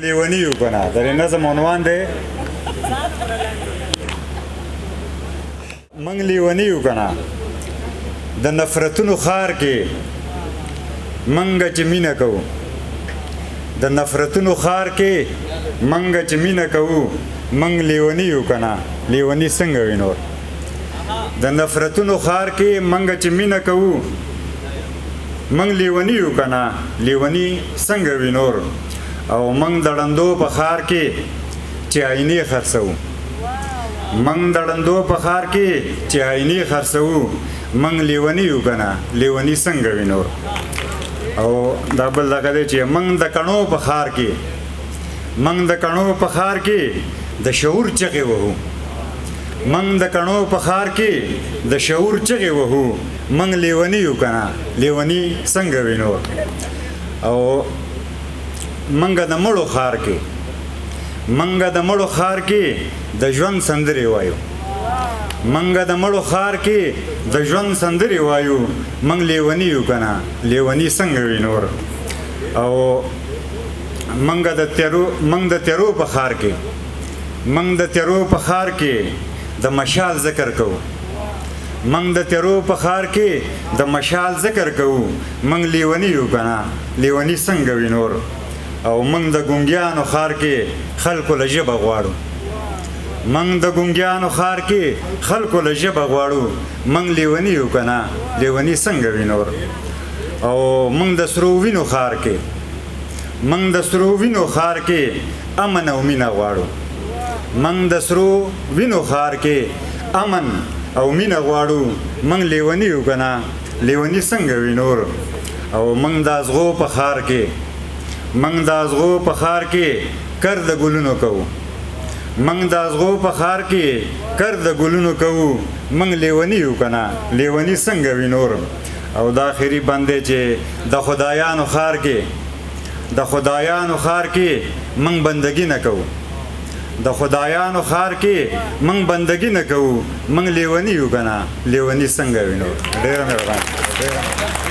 لیونی یو کنه در نظم عنوان دی منګ لیونی یو کنه د نفرتونو خار کې منګه چې مینه کوو د نفرتونو خار کې منګه چې مینه کوو منګ لیونی یو کنه لیونی څنګه وینو د نفرتونو خار کې منګه چې مینه کوو منګ لیونی یو کنه لیونی څنګه وینو او منګ د ړندو په خار کې چې آینې خرڅو منګ د ړندو په خار کې چې آینې خرڅو منګ لیونی یو کنه لیونی څنګه وینو او دا بل دغه دی چې منګ د کڼو په خار کې منګ د کڼو په خار کې د شعور چغې وهو منګ د کڼو په خار کې د شعور چغې وهو منګ لیونی یو کنه لیونی څنګه وینو او منګه د مړو خار کې منګه د مړو خار کې د ژوند سندرې وایو منګه د مړو خار کې د ژوند سندرې وایو منګ لیونی یو کنه لیونی څنګه وینو او منګه د تیرو په خار کې منګ د تیرو په خار کې د مشال ذکر کوو منګ د تیرو په خار کې د مشال ذکر کوو منګ لیونی یو کنه لیونی څنګه وینو او منګ د ګونګیانو خار کې خلکو له ژبه غواړو منګ د ګونګیانو خار کې خلکو له ژبه غواړو منګ لیونی یو کنه لیونی څنګه وینو او منګ د سرو وینو خار کې منګ د سرو وینو خار کې امن او مینه غواړو منګ د سرو وینو خار کې امن او مینه غواړو منګ لیونی یو کنه لیونی څنګه وینو او منګ د ازغو په خار کې منګ د ازغو په خار کې کر د ګلونو کوو منګ د ازغو په خار کې کر د ګلونو کوو منګ لیونی یو کنه لیونی څنګه وینو او د آخري بندې چې د خدایانو خار کې د خدایانو خار کې منګ بندګي نه کوو د خدایانو خار کې منګ بندګي نه کوو منګ لیونی یو کنه لیونی څنګه وینو ډېر مهرباني